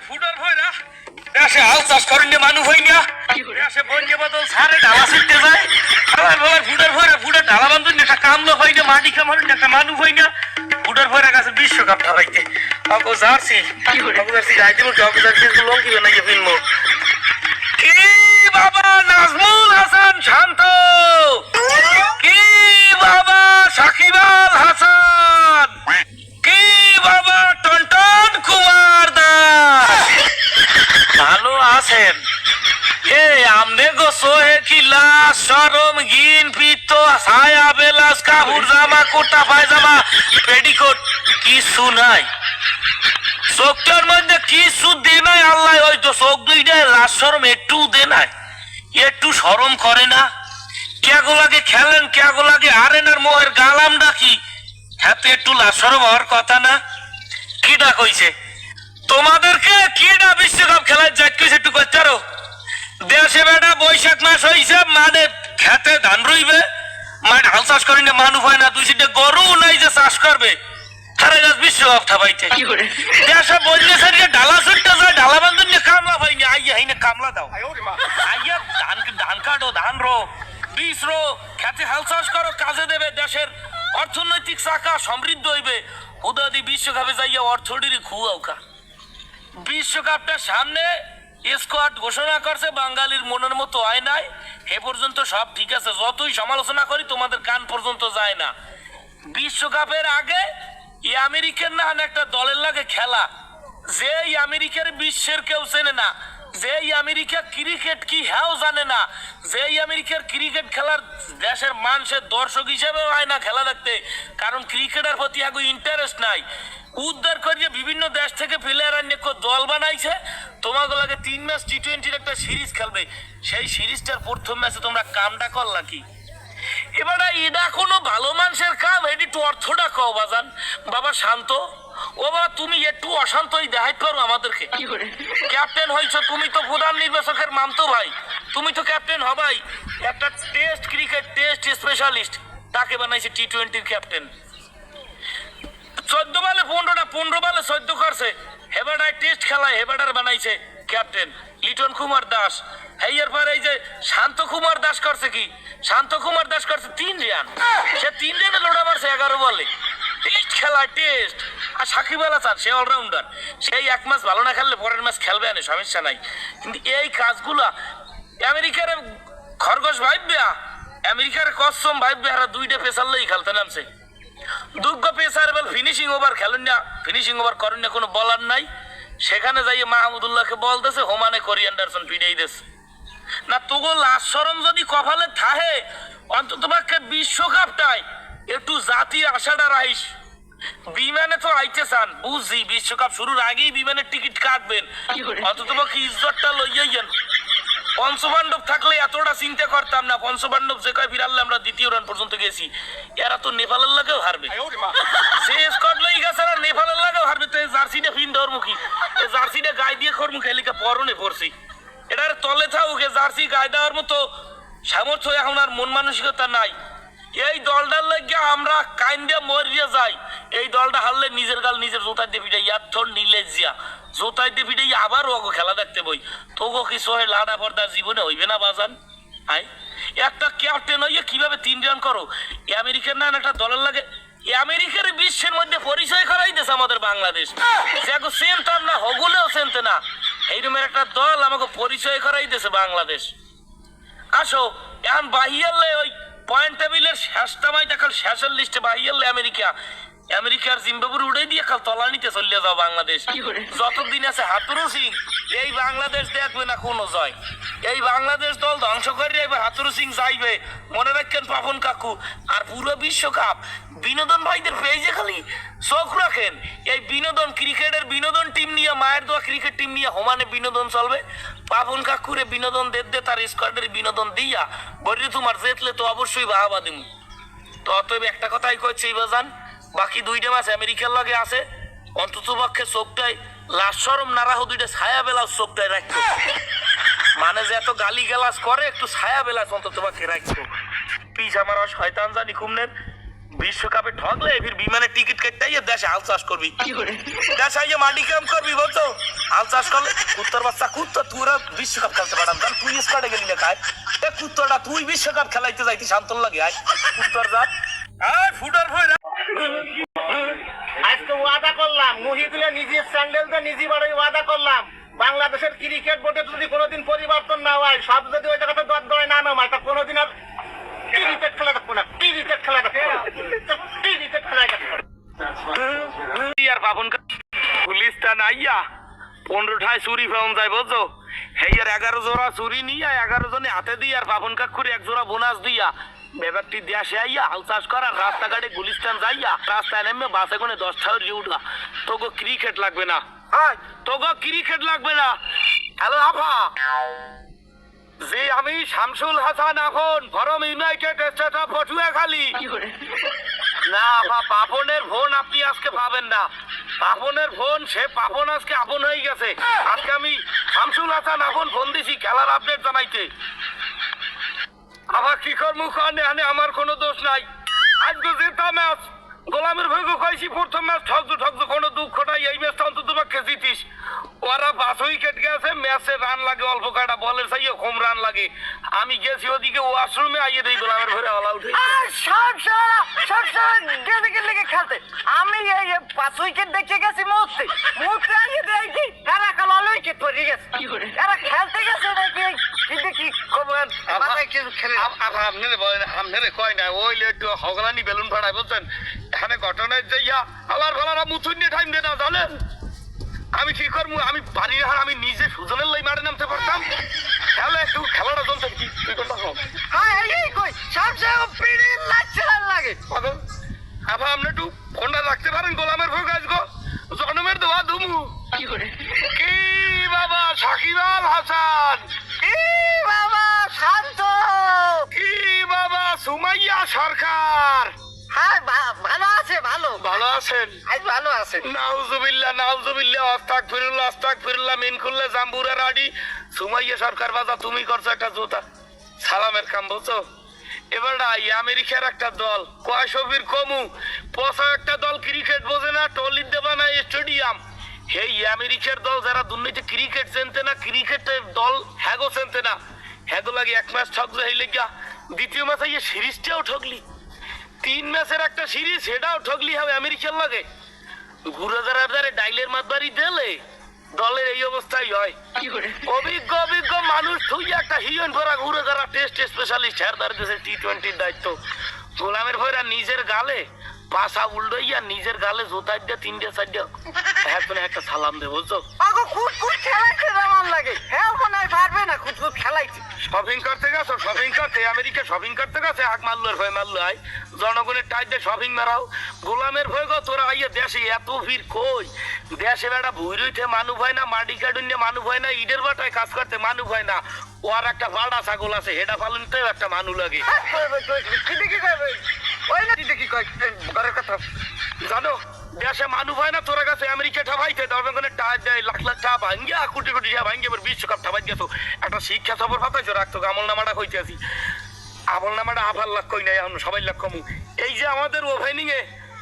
ফুটার ভয়রা দেশে হাল চাষ করেন মানুষ হয় না দেশে বন্যে বদল সারে ডালা ছিটতে যায় ফুটার ভয়রা ফুটার ডালা বান্ধব একটা কামলো হয় না মাটি কামার একটা মানুষ হয় না ফুটার ভয়রা কাছে বিশ্বকাপ ঢালাইতে অগো জার্সি যাইতে বলছি অগো জার্সি লঙ্কি বানাইয়ে ফিল্ম কি বাবা নাজমুল হাসান শান্ত কি বাবা সাকিব আল হাসান কি বাবা টনটন কুমার দাস ভালো আছেন এ আমনে গো সোহে কিলা শরম গিন পিত্ত ছায়া বেলাস কাপড় জামা কুর্তা পায়জামা পেটিকোট কিছু নাই চোখটার মধ্যে কিছু দে নাই আল্লাহ ওই তো চোখ দুইটা লাশ শরম একটু দে নাই একটু শরম করে না কেগো লাগে খেলেন কেগো লাগে আরেনার মোহের গালাম ডাকি হাতে একটু লাশ শরম হওয়ার কথা না কিডা কইছে তোমাদেরকে কিডা বিশ্বকাপ খেলার যাক কইছে একটু করতে পারো দেশে বেটা বৈশাখ মাস হইছে মানে খেতে ধান রইবে মানে হাল চাষ করি না মানুষ হয় না দুই সিটে গরু নাই যে চাষ করবে সারা গাছ বিশ্বকাপ থাবাইতে দেশে বললে সারিয়ে ডালা ছুটতে যায় ডালা বান্ধব নিয়ে কামলা পাইনি আইয়া হাইনে কামলা দাও আইয়া ধান কাটো ধান রো বীজ রো খেতে হাল চাষ করো কাজে দেবে দেশের অর্থনৈতিক চাকা সমৃদ্ধ হইবে উদাদি বিশ্বকাপে যাইয়া অর্থনীতি খুয়াউকা বিশ্বকাপটা সামনে স্কোয়াড ঘোষণা করছে বাঙালির মনের মতো হয় নাই এ পর্যন্ত সব ঠিক আছে যতই সমালোচনা করি তোমাদের কান পর্যন্ত যায় না বিশ্বকাপের আগে আমেরিকার না একটা দলের লাগে খেলা যে আমেরিকার বিশ্বের কেউ চেনে না যে আমেরিকা ক্রিকেট কি হ্যাঁ জানে না যে আমেরিকার ক্রিকেট খেলার দেশের মানুষের দর্শক হিসেবে হয় না খেলা দেখতে কারণ ক্রিকেটের প্রতি আগে ইন্টারেস্ট নাই উদ্ধার করিয়ে বিভিন্ন দেশ থেকে প্লেয়ার আনিয়ে দল বানাইছে তোমাগুলোকে 3 ম্যাচ টি20 একটা সিরিজ খেলবে সেই সিরিজটার প্রথম ম্যাচে তোমরা কামটা করলা কি এবার এটা কোনো ভালো মানুষের কাম এটি একটু অর্থটা কও বাজান বাবা শান্ত ও বাবা তুমি একটু অশান্তই দেখাইতে পারো আমাদেরকে ক্যাপ্টেন হইছো তুমি তো প্রধান নির্বাচকের মামতো ভাই তুমি তো ক্যাপ্টেন হবাই একটা টেস্ট ক্রিকেট টেস্ট স্পেশালিস্ট তাকে বানাইছে টি20 ক্যাপ্টেন 14 বলে 15টা 15 বলে 14 করছে হেবাডায় টেস্ট খেলায় হেবাডার বানাইছে ক্যাপ্টেন লিটন কুমার দাস এর পরে এই যে শান্ত কুমার দাস করছে কি শান্ত কুমার দাস করছে 3 রান সে 3 রানে লোড়া মারছে 11 বলে টেস্ট খেলায় টেস্ট আর সাকিব আল হাসান সে অলরাউন্ডার সেই এক ম্যাচ ভালো না খেললে পরের ম্যাচ খেলবে না সমস্যা নাই কিন্তু এই কাজগুলা আমেরিকার খরগোশ ভাইবে আমেরিকার কসম ভাইবে আর দুইটা পেসার লই খেলতে নামছে দুগ্গ পেসার বল ফিনিশিং ওভার খেলেন না ফিনিশিং ওভার করেন না কোনো বলার নাই সেখানে যাইয়ে মাহমুদুল্লাহকে বল দিয়েছে হোমানে কোরিয়ান্ডারসন পিটাই দিয়েছে না তোগো লাশ শরম যদি কপালে থাহে অন্তত পক্ষে বিশ্বকাপটাই একটু জাতির আশাটা রাইস বিমানে তো আইতে চান বুঝি বিশ্বকাপ শুরুর আগেই বিমানের টিকিট কাটবেন অন্তত পক্ষে ইজ্জতটা লইয়াইয়েন পঞ্চপাণ্ডব থাকলে এতটা চিন্তা করতাম না পঞ্চপাণ্ডব যে কয় ফিরালে আমরা 2য় রান পর্যন্ত গেছি এরা তো নেপালের লাগেও হারবে যে স্কট লই গেছে আর নেপালের লাগেও হারবে তো জার্সিটা ফিন দেওয়ার মুখী জার্সিটা গায়ে দিয়ে খরমু খেলিকা পরনে পড়ছি এটার তলে থাকুকে জার্সি গায়ে দেওয়ার মতো সামর্থ্য এখন আর মন মানসিকতা নাই এই দলটার লাগিয়ে আমরা কাইন্ডে মরিয়া যাই এই দলটা হারলে নিজের গাল নিজের জোতায় দিয়ে পিটাই এত নিলে জিয়া জোতায় দিয়ে পিটাই আবার ওগো খেলা দেখতে বই তোগো কিছু হয় লাডা পর্দার জীবনে হইবে না বাজান আই একটা ক্যাপ্টেন হইয়া কিভাবে 3 রান করো আমেরিকার না একটা দলের লাগে আমেরিকার বিশ্বের মধ্যে পরিচয় করাই দিয়েছে আমাদের বাংলাদেশ দেখো চেনতাম না হগুলেও চেনতে না এইরকমের একটা দল আমাকে পরিচয় করাই দিয়েছে বাংলাদেশ আসো এখন বাহিয়ালে ওই পয়েন্ট টেবিলের শেষটামাই দেখাল শেষের লিস্টে বাহিয়ালে আমেরিকার জিম্বাবুর উড়ে দিয়ে কাল তলা নিতে চলে যাও বাংলাদেশ যতদিন আছে হাতুরু সিং এই বাংলাদেশ দেখবে না কোনো জয় এই বাংলাদেশ দল ধ্বংস করে এবার হাতুরু সিং যাইবে মনে রাখেন পাপন কাকু আর পুরো বিশ্বকাপ বিনোদন ভাইদের পেজে খালি চোখ রাখেন এই বিনোদন ক্রিকেটের বিনোদন টিম নিয়ে মায়ের দোয়া ক্রিকেট টিম নিয়ে হোমানে বিনোদন চলবে পাপন কাকুরে বিনোদন দে তার স্কোয়াডের বিনোদন দিয়া বলি তোমার জেতলে তো অবশ্যই বাহাবা দিমু তো অতএব একটা কথাই কইছে এই বাজান বাকি 2টা ম্যাচ আমেরিকার লাগে আছে অন্তত পক্ষে চোখটাই লাশ শরম না রাখো 2টা ছায়া বেলা চোখটাই রাখতো মানে যে এত গালি গালাজ করে একটু ছায়া বেলা অন্তত পক্ষে রাখতো পিস আমার শয়তান জানি খুমনের বিশ্বকাপে ঠকলে ফির বিমানের টিকিট কেটে দেশে হাল চাষ করবি, দেশে আইয়ে মাটি কাম করবি, বলছো হাল চাষ করলে কুত্তর বাচ্চা কুত্তর তোরা বিশ্বকাপ খেলতে পারতাম, কারণ তুই স্কোয়াডে গেলি না খায় এ কুত্তরটা তুই বিশ্বকাপ খেলাইতে যাইতি শান্তর লাগে আয় কুত্তর জাত আয় ফুটার ভয় আজকে ওয়াদা করলাম মহিদুলের নিজের স্যান্ডেলটা নিজে বাড়ি ওয়াদা করলাম বাংলাদেশের ক্রিকেট বোর্ডে যদি কোনোদিন পরিবর্তন না হয় সব যদি ওই জায়গাতে দর দরে না নামায় তা কোনোদিন আর ক্রিকেট খেলা দেখবো না, ক্রিকেট খেলা দেখবো ক্রিকেট খেলা দেখবো আর পাবন পুলিশটা নাইয়া 15টায় চুরি পাওয়া যায় বুঝছো, হেয়ার 11 জোড়া চুরি নিয়ে 11 জনে হাতে দিয়ে আর পাবন কাকুরে 1 জোড়া বোনাস দিয়া ব্যাপারটি দেশে আইয়া হাল চাষ করা রাস্তাঘাটে গুলিস্তান যাইয়া রাস্তায় নেমে বাসে কোনে 10 টাকা দিয়ে উঠা তোগো ক্রিকেট লাগবে না, তোগো ক্রিকেট লাগবে না। হ্যালো আফা, যে আমি শামসুল হাসান আফন from United State of Patuakhali. না আফা, পাপনের ফোন আপনি আজকে পাবেন না, পাপনের ফোন সে পাপন আজকে আপন হয়ে গেছে। আজকে আমি শামসুল হাসান আফন ফোন দিছি খেলার আপডেট জানাইতে। আবার কি কর্ম কারণে আমার কোনো দোষ নাই, আজকে যেটা ম্যাচ গোলামের ভেগো খাইছি প্রথম ম্যাচ ঠকছো কোনো দুঃখ নাই, এই ম্যাচটা অন্তত পক্ষে জিতিস। ওরা 5 উইকেট গেছে, ম্যাচে রান লাগে অল্প কাটা, বলের চাইয়ে কম রান লাগে। আমি গেছি ওদিকে ওয়াশরুমে আইয়ে দেই গোলামের ঘরে অল আউট খেলতে আমি এই 5 উইকেট দেখে গেছি মুহূর্তে আইয়ে দেখি তারা কাল অল উইকেট পড়ে গেছে, এরা খেলতে গেছে নাকি কিন্তু কি খবর কিছু খেলে আপনারে কয় না ওইলে একটু হগলানি বেলুন ফাড়ায় বলছেন এখানে ঘটনায় যাইয়া আলার ভালারা মুথুন নিয়ে টাইম দে না জানেন আমি কি করবো, আমি বাড়ির হার আমি নিজে সুজনের লাই মারে নামতে পারতাম। খেলা একটু খেলাটা চলছে কি তুই কোনটা লাগে আবার আপনি একটু ফোনটা রাখতে পারেন গোলামের ভোগ আজগো জনমের দোয়া দুমু কি বাবা সাকিব আল হাসান, কি বাবা শান্ত, কি বাবা সুমাইয়া সরকার। হ্যাঁ ভালো আছে, ভালো আছেন? আজ ভালো আছে। নাউজুবিল্লাহ আস্তাগফিরুল্লাহ মিন কুল্লি জামবুরা রাডি। সুমাইয়া সরকার বাজা তুমি করছো একটা জুতা সালামের কাম বলছো। এবার আমেরিকার একটা দল কয় সবির কমু পচা একটা দল ক্রিকেট বোঝে না, টলির দেবা না স্টেডিয়াম। এই আমেরিকার দল যারা দুর্নীতি ক্রিকেট চেনতে না, ক্রিকেটের দল হ্যাগো চেনতে না, হ্যাগো লাগে 1 ম্যাচ ঠকছে হইলে গিয়া দ্বিতীয় ম্যাচ আইয়ে সিরিজটাও ঠকলি, 3 ম্যাচের একটা সিরিজ সেটাও ঠকলি হবে আমেরিকার লাগে। ঘুরে যারা ডাইলের মাতবাড়ি দিলে দলের এই অবস্থাই হয়। অভিজ্ঞ মানুষ তুই একটা হিরোইন ভরা ঘুরে যারা টেস্ট স্পেশালিস্ট হ্যার দ্বারা দেশে T20 দায়িত্ব গোলামের ভয়রা নিজের গালে পাশা উল্টাইয়া নিজের গালে জোতাই দিয়ে 3টা 4টা এখন একটা সালাম দে বুঝছো। খেলাইতে আমার লাগে হ্যাঁ মনে হয় পারবে না, খুব খেলাইছে। শপিং করতে গেছো, শপিং করতে আমেরিকা শপিং করতে গেছে আগ মারলোর ভয় মারলো আয় জনগণের টাইট দিয়ে শপিং মারাও গোলামের ভয় গো তোরা আইয়া দেশে এত ভিড় কই দেশে বেড়া ভুইরইতে মানুষ হয় না, মাটি কাটুন মানুষ হয় না, ইটের বাটায় কাজ করতে মানুষ হয় না, ওর একটা পাড়া ছাগল আছে হেডা পালনতেও একটা মানুষ লাগে। জানো দেশে মানুষ হয় না, তোরা কাছে আমেরিকা ঠাবাইতে জনগণের টাইট দেয় লাখ লাখ টাকা ভাঙ্গিয়া কোটি কোটি টাকা ভাঙ্গিয়ে বিশ্বকাপ ঠাবাই গেছো। একটা শিক্ষা সফর ফাতাইছো রাখতো আমল নামাটা কইতে আছি, আমল নামাটা আভার লাখ কই নাই এখন সবাই লাখ কমু। এই যে আমাদের ওভেনিং এ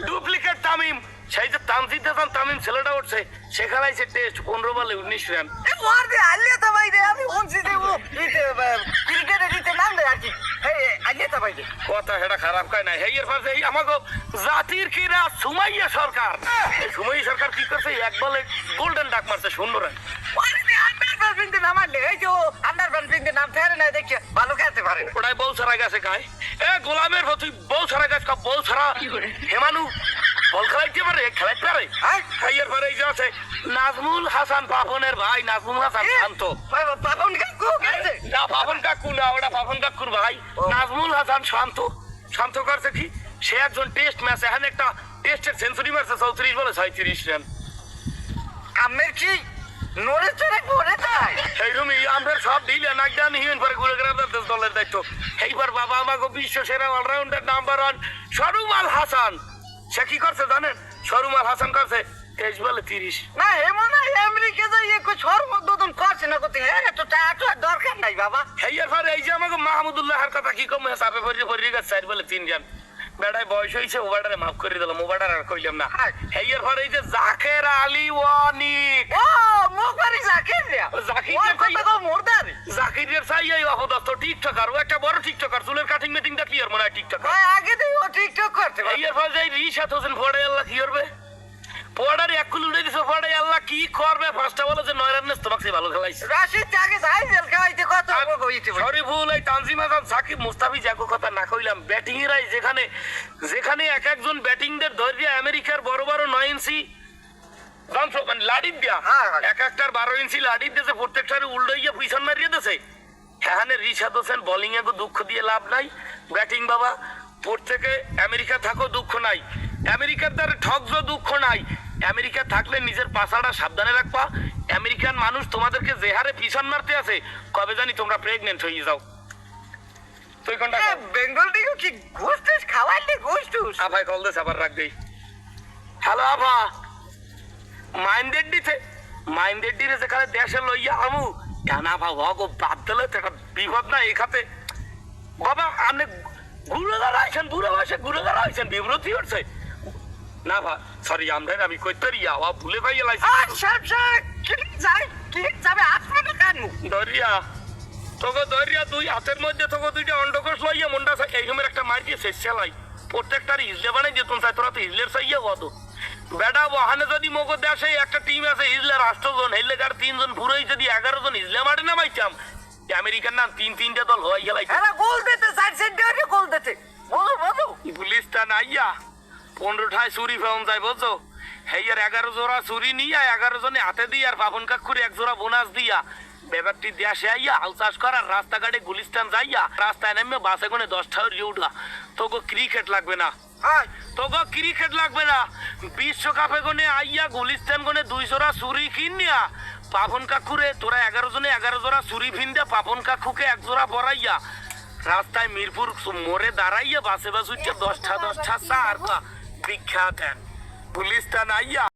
ডুপ্লিকেট তামিম, সেই যে তানজিদ হাসান তামিম ছেলেটা উঠছে সেখানে আইছে টেস্ট 15 বলে 19 রান। কথা হেটা খারাপ কয় না হেয়ের পাশে আমাকে জাতির কিরা সুমাইয়া সরকার, এই সুমাইয়া সরকার কি করছে 1 বলে গোল্ডেন ডাক মারছে 0 রান। ওটাই বল ছাড়া গেছে গায়ে এ গোলামের তুই বল ছাড়া গাছ বল ছাড়া হেমানু বল খেলাইতে পারে খেলাইতে পারে। এর পরে এই যে আছে নাজমুল হাসান পাপনের ভাই নাজমুল হাসান শান্ত, পাপন কাকু না ওটা পাপন কাকুর ভাই নাজমুল হাসান শান্ত করছে কি সে একজন টেস্ট ম্যাচ এখানে একটা টেস্টের সেঞ্চুরি মারছে 34 বলে 36 রান। আমের কি নড়ে চড়ে পড়ে যায় এইরকমই আমরা সব ঢিলে নাক ডান হিউন পরে ঘুরে দলের দায়িত্ব। এইবার বাবা আমাকে বিশ্ব সেরা অলরাউন্ডার নাম্বার 1 শরুমাল হাসান সে কি করছে জানেন, শরুমাল হাসান করছে 23 বলে 30। না এমন আমেরিকা যাই একটু সর্বোদ্বোধন করছে না করতে হ্যাঁ তো টাকা দরকার নাই বাবা। এর পরে এই যে আমাকে মাহমুদুল্লাহর কথা কি কম চাপে পড়ে গেছে 4 বলে 3 রান। বেটায় বয়স হয়েছে ও বেটারে মাফ করে দিলাম, ও বেটার আর কইলাম না। এর পরে এই যে জাকের আলী ওয়ানিক, ও মুখবারি জাকির রে জাকির ওর রে কথা কও মোরদারি জাকিরের চাই এই অপদস্থ টিকটকার, ও একটা বড় টিকটকার, চুলের কাটিং মেটিং দেখলি আর মনে হয় টিকটকার। ওই আগে দিয়ে ও টিকটক করতে পারে। এর ফলে যাই রিশাত হোসেন ফড়ে আল্লাহ কি করবে, পড়ার এক কুল উড়ে দিছে, ফড়ে আল্লাহ কি করবে, ফার্স্টটা বলে যে নয়রান্নেস তোমাকে ভালো খেলাইছে। রাশিদ জাগে সাইজেল খাইতে কত কইতে শরীফুল এই তানজিম হাসান সাকিব মুস্তাফিজ একো কথা না কইলাম, ব্যাটিং এরাই যেখানে যেখানে এক একজন ব্যাটিং দের ধৈর্য আমেরিকার বড় বড় 9 ইঞ্চি জানছো মানে লাডির দিয়া, এক একটার 12 ইঞ্চি লাডির দিয়েছে, প্রত্যেকটারে উল্টাইয়া পিছন মারিয়ে দিয়েছে। এখানে রিশাদ হোসেন বোলিং এ দুঃখ দিয়ে লাভ নাই, ব্যাটিং বাবা প্রত্যেকে আমেরিকা থাকো দুঃখ নাই, আমেরিকার দ্বারা ঠকজো দুঃখ নাই, আমেরিকা থাকলে নিজের পাশাটা সাবধানে রাখবা। আমেরিকান মানুষ তোমাদেরকে যে হারে পিছন মারতে আছে, কবে জানি তোমরা প্রেগনেন্ট হয়ে যাও। তুই কোনটা বেঙ্গল দিকে কি ঘুষটুস খাওয়াইলে ঘুষটুস আভাই কল দেশ আবার রাখ দেই। হ্যালো আভা, মাইন্ডেড রে যেখানে দেশে লইয়া আমু কেন আভা গো বাদ দিলে তো একটা বিপদ না এখাতে বাবা। আপনি গুরুগার আইছেন, বুড়ো বয়সে গুরুগার আইছেন, বিব্রতি হচ্ছে না ভা, সরি আমরা আমি কইতে রিয়া ভুলে ভাই এলাইছি। সব সব কি যাবে আসবে কেন দরিয়া তোকে দরিয়া দুই হাতের মধ্যে তোকে দুইটা অন্ডকোষ লইয়া মন্ডা এই সময় একটা মার দিয়ে শেষ চালাই, প্রত্যেকটার হিজলে বানাই যেতুন চাই, তোরা তো হিজলের চাইয়া কত বেটা ওখানে যদি মগো দেশে একটা টিম আছে হিজলের 8 জন, হেললে যার 3 জন পুরোই যদি 11 জন হিজলে মারে নামাইতাম, আমেরিকার নাম 3-3টা দল হয়ে গেলাই। এরা গোল দিতে সাইড সেন্টারে গোল দিতে বলো পুলিশটা নাইয়া 15টায় চুরি ফেউন যায় বুঝছো, হেয়ার 11 জোড়া চুরি নিয়া 11 জনে হাতে দিয়ে আর পাপন কাকুর 1 জোড়া বোনাস দিয়া ব্যাপারটি দেশে আইয়া হাল চাষ করার রাস্তাঘাটে গুলিস্তান যাইয়া রাস্তায় নেমে বাসে কোনে 10টা উঠা। তোকে ক্রিকেট লাগবে না, তোকে ক্রিকেট লাগবে না, বিশ্বকাপে কোনে আইয়া গুলিস্তান কোনে 2 জোড়া চুরি কিনিয়া পাপন কাকুরে তোরা 11 জনে 11 জোড়া চুরি ফিন্দে পাপন কাকুকে 1 জোড়া পরাইয়া রাস্তায় মিরপুর মোড়ে দাঁড়াইয়া বাসে বাস উঠে 10টা চা আর ভিক্ষা দেন। পুলিশটা নাইয়া